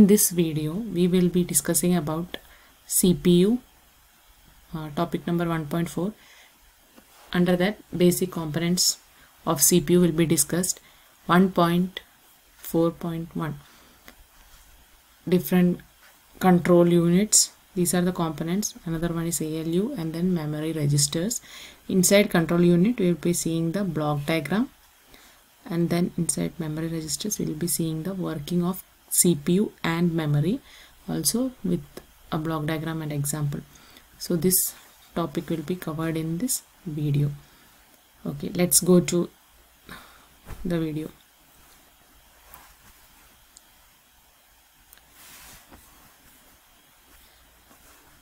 this video we will be discussing about CPU, topic number 1.4. Under that, basic components of CPU will be discussed. 1.4.1, different control units. These are the components. Another one is ALU, and then memory registers. Inside control unit we will be seeing the block diagram, and then inside memory registers we will be seeing the working of CPU and memory, also with a block diagram and example. So this topic will be covered in this video. Okay, let's go to the video.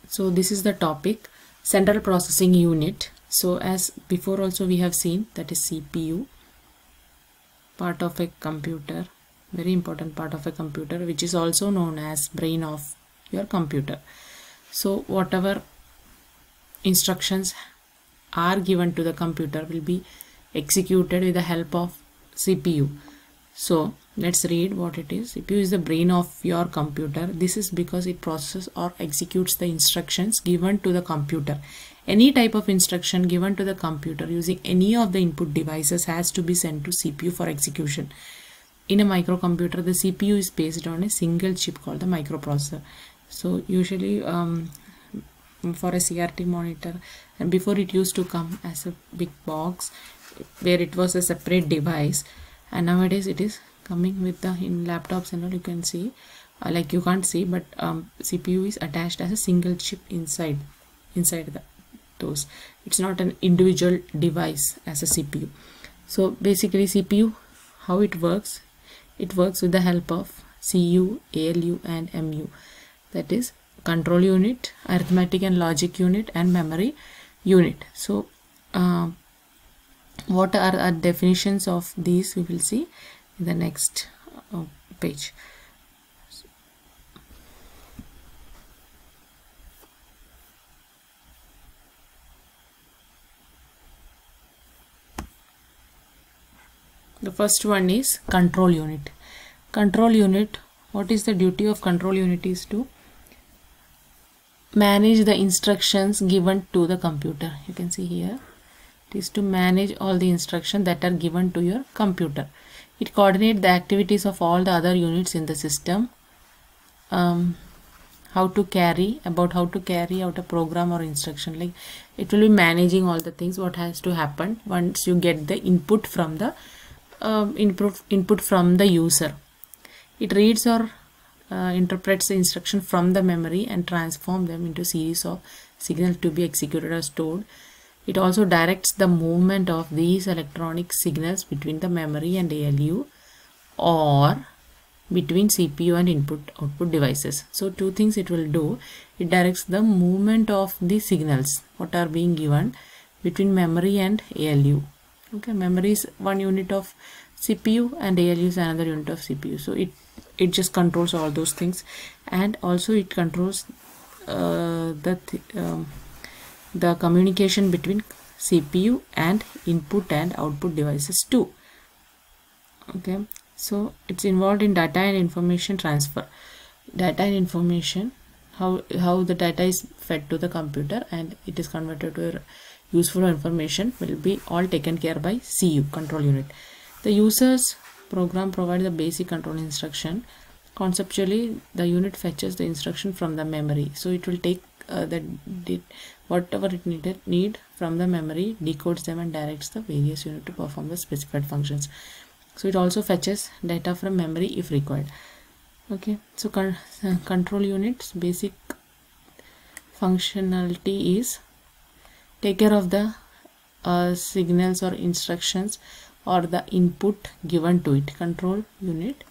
So this is the topic, central processing unit. So as before also we have seen, that is CPU, part of a computer, very important part of a computer, which is also known as brain of your computer. So whatever instructions are given to the computer will be executed with the help of CPU. So let's read what it is. CPU is the brain of your computer. This is because it processes or executes the instructions given to the computer. Any type of instruction given to the computer using any of the input devices has to be sent to CPU for execution. In a microcomputer, the CPU is based on a single chip called the microprocessor. So usually for a CRT monitor, and before it used to come as a big box where it was a separate device, and nowadays it is coming with the in laptops and all. You can see, like you can't see, but CPU is attached as a single chip inside those. It's not an individual device as a CPU. So basically CPU, how it works? It works with the help of CU, ALU and MU, that is control unit, arithmetic and logic unit, and memory unit. So what are our definitions of these we will see in the next page. The first one is control unit. Control unit, what is the duty of control unit? Is to manage the instructions given to the computer. You can see here, it is to manage all the instructions that are given to your computer. It coordinates the activities of all the other units in the system. How to carry out a program or instruction, like it will be managing all the things what has to happen once you get the input from the input from the user. It reads or interprets the instruction from the memory and transform them into series of signals to be executed or stored. It also directs the movement of these electronic signals between the memory and ALU or between CPU and input-output devices. So two things it will do. It directs the movement of the signals what are being given between memory and ALU. Okay, memory is one unit of CPU and ALU is another unit of CPU. So it just controls all those things, and also it controls the communication between CPU and input and output devices too. Okay, so it's involved in data and information transfer. Data and information, how the data is fed to the computer and it is converted to useful information, will be all taken care by CU, control unit. The user's program provides the basic control instruction. Conceptually, the unit fetches the instruction from the memory. So it will take whatever it need from the memory, decodes them and directs the various unit to perform the specified functions. So it also fetches data from memory if required. Okay, so control unit's basic functionality is take care of the signals or instructions or the input given to it. Control unit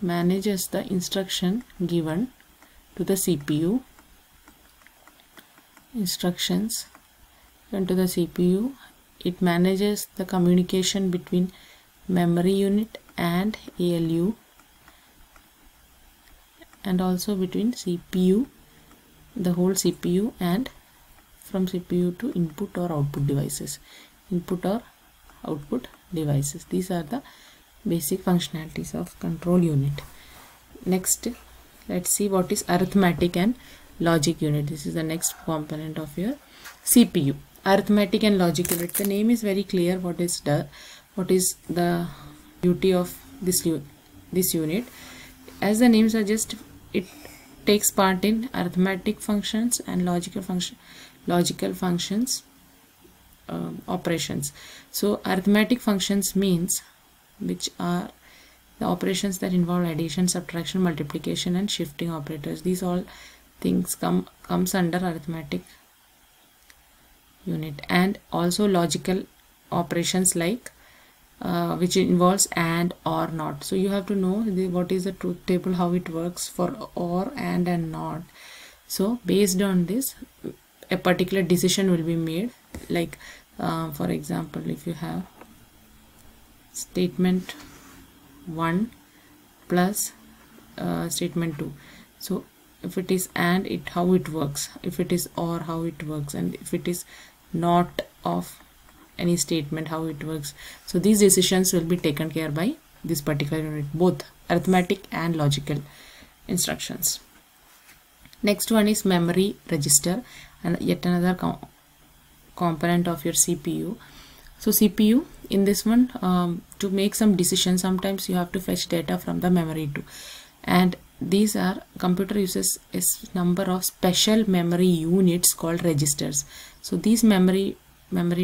manages the instruction given to the CPU. Instructions given to the CPU. It manages the communication between memory unit and ALU, and also between CPU, the whole CPU, and from CPU to input or output devices. These are the basic functionalities of control unit. Next, let's see what is arithmetic and logic unit. This is the next component of your CPU. Arithmetic and logic unit. The name is very clear. What is the duty of this unit? As the name suggests, it takes part in arithmetic functions and logical functions operations. So arithmetic functions means which are the operations that involve addition, subtraction, multiplication and shifting operators. These all things comes under arithmetic unit. And also logical operations like which involves and, or, not. So you have to know what is the truth table, how it works for or, and not. So based on this, a particular decision will be made. Like for example, if you have statement 1 plus statement 2, so if it is and, it how it works, if it is or, how it works, and if it is not of any statement, how it works. So these decisions will be taken care by this particular unit, both arithmetic and logical instructions. Next one is memory register, and yet another component of your CPU. So CPU, in this one, to make some decisions, sometimes you have to fetch data from the memory too, and these are, computer uses a number of special memory units called registers. So these memory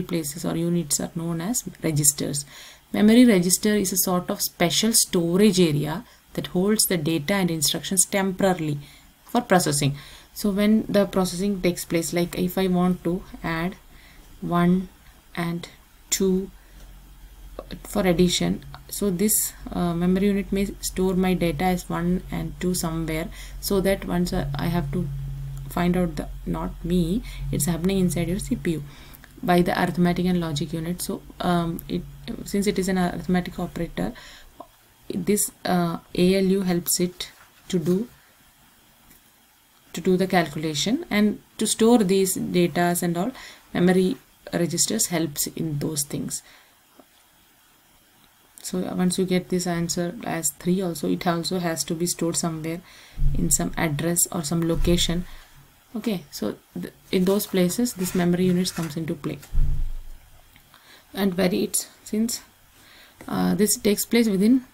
places or units are known as registers. Memory register is a sort of special storage area that holds the data and instructions temporarily for processing. So when the processing takes place, like if I want to add 1 and 2 for addition, so this memory unit may store my data as 1 and 2 somewhere, so that once I have to find out the, not me, it's happening inside your CPU by the arithmetic and logic unit. So since it is an arithmetic operator, this ALU helps it to do the calculation, and to store these datas and all, memory registers helps in those things. So once you get this answer as 3, also it also has to be stored somewhere in some address or some location. Okay, so in those places this memory units comes into play, and since this takes place within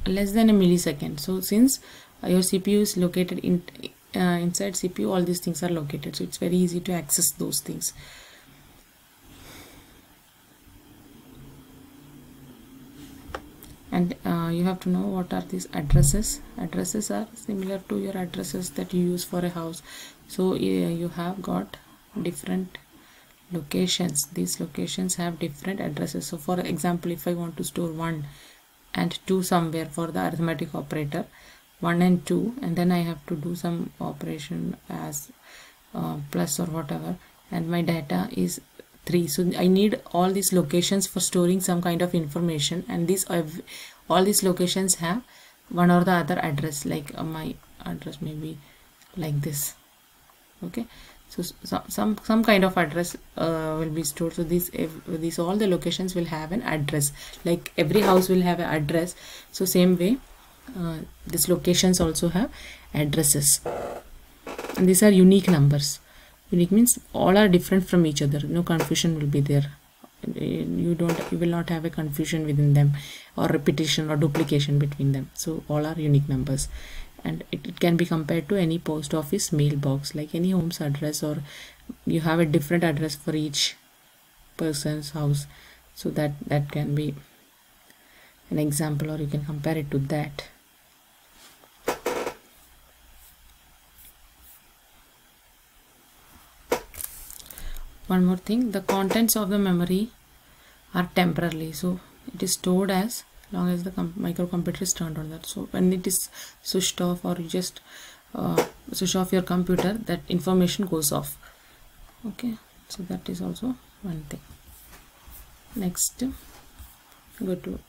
less than a millisecond. So since your CPU is located inside CPU, all these things are located, so it's very easy to access those things. And you have to know what are these addresses. Addresses are similar to your addresses that you use for a house. So you have got different locations. These locations have different addresses. So for example, if I want to store 1 and 2 somewhere for the arithmetic operator, 1 and 2, and then I have to do some operation as plus or whatever, and my data is 3. So I need all these locations for storing some kind of information, and all these locations have one or the other address. Like my address may be like this. Okay, so some kind of address will be stored. So these all the locations will have an address. Like every house will have an address. So same way, these locations also have addresses, and these are unique numbers. Unique means all are different from each other. No confusion will be there. You will not have a confusion within them, or repetition or duplication between them. So all are unique numbers, and it can be compared to any post office mailbox, like any home's address, or you have a different address for each person's house. So that can be an example, or you can compare it to that. One more thing, the contents of the memory are temporarily, so it is stored as long as the microcomputer is turned on. That, so when it is switched off, or you just switch off your computer, that information goes off. Okay, so that is also one thing. Next, go to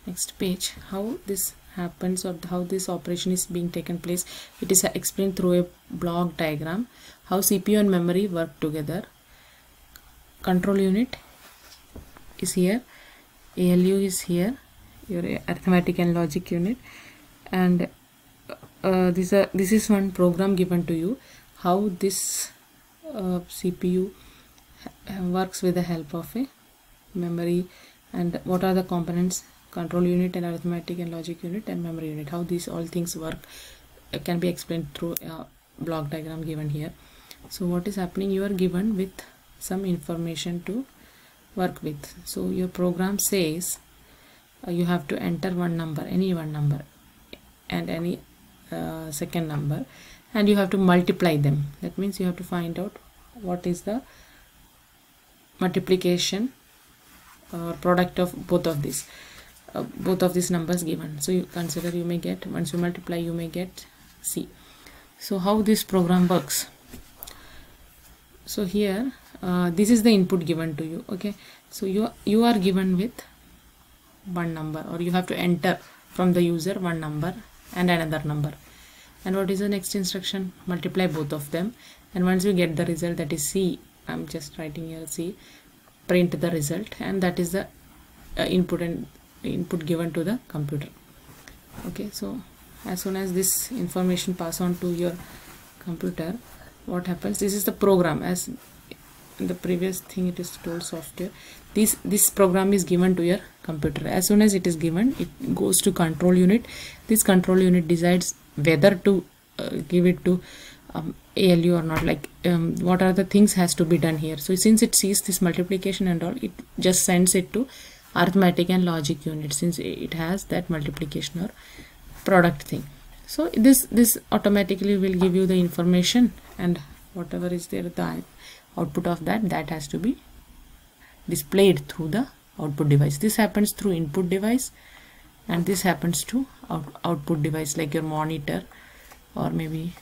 next page. How this happens, or how this operation is being taken place, it is explained through a block diagram. How CPU and memory work together. Control unit is here, ALU is here, your arithmetic and logic unit, And this is one program given to you, how this CPU works with the help of a memory, and what are the components: control unit and arithmetic and logic unit and memory unit. How these all things work can be explained through a block diagram given here. So what is happening, you are given with some information to work with. So your program says you have to enter one number, any one number, and any second number, and you have to multiply them. That means you have to find out what is the multiplication or product of both of these numbers given. So you consider, you may get, once you multiply, you may get C. So how this program works? So here this is the input given to you. Okay, so you are given with one number, or you have to enter from the user one number and another number. And what is the next instruction? Multiply both of them, and once you get the result, that is C, I'm just writing here C, print the result, and that is the input given to the computer. Okay, so as soon as this information pass on to your computer, what happens? This is the program. As in the previous thing it is told software, this program is given to your computer. As soon as it is given, it goes to control unit. This control unit decides whether to give it to ALU or not, like what are the things has to be done here. So since it sees this multiplication and all, it just sends it to arithmetic and logic unit, since it has that multiplication or product thing. So this automatically will give you the information, and whatever is there, the output of that has to be displayed through the output device. This happens through input device, and this happens to output device, like your monitor, or maybe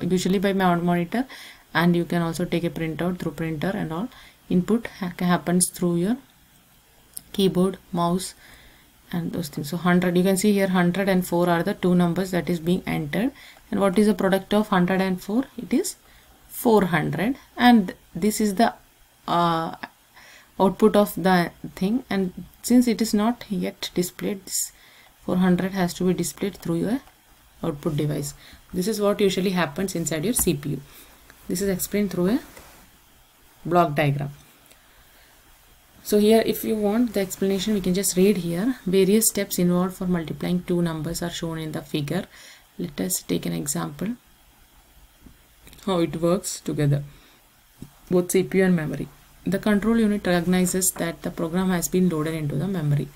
usually by my monitor, and you can also take a printout through printer and all. Input happens through your keyboard, mouse, and those things. So 100, you can see here 100 and 4 are the two numbers that is being entered. And what is the product of 100 and 4? It is 400, and this is the output of the thing. And since it is not yet displayed, this 400 has to be displayed through your output device. This is what usually happens inside your CPU. This is explained through a block diagram. So here, if you want the explanation, we can just read here. Various steps involved for multiplying two numbers are shown in the figure. Let us take an example how it works together, both CPU and memory. The control unit recognizes that the program has been loaded into the memory.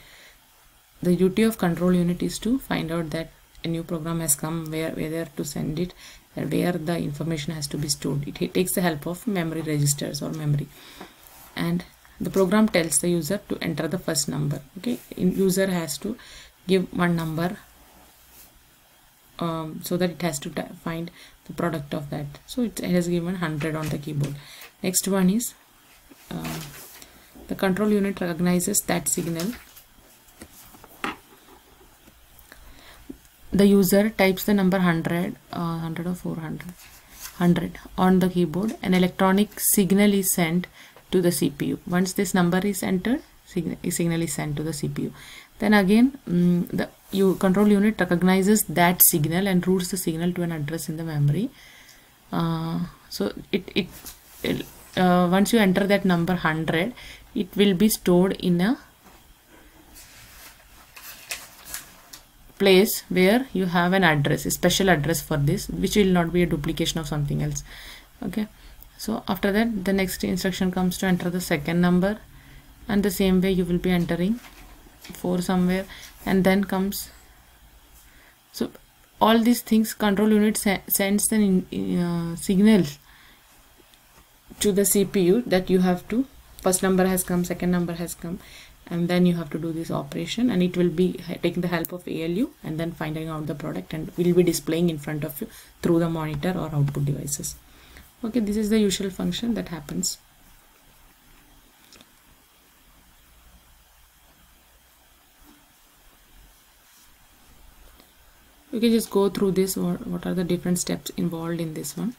The duty of control unit is to find out that a new program has come, where to send it, and where the information has to be stored. It takes the help of memory registers or memory, and the program tells the user to enter the first number. Okay, user has to give one number so that it has to find the product of that. So it has given 100 on the keyboard. Next one is the control unit recognizes that signal. The user types the number 100 or 400, 100 on the keyboard. An electronic signal is sent to the CPU. Once this number is entered, signal is sent to the CPU. Then again, the control unit recognizes that signal and routes the signal to an address in the memory. So once you enter that number 100, it will be stored in a place where you have an address, a special address for this, which will not be a duplication of something else. Okay, so after that, the next instruction comes to enter the second number, and the same way you will be entering 4 somewhere, and then comes, so all these things control unit sends the signal to the CPU that you have to, first number has come, second number has come, and then you have to do this operation, and it will be taking the help of ALU and then finding out the product, and will be displaying in front of you through the monitor or output devices. Okay, this is the usual function that happens. You can just go through this, what are the different steps involved in this one.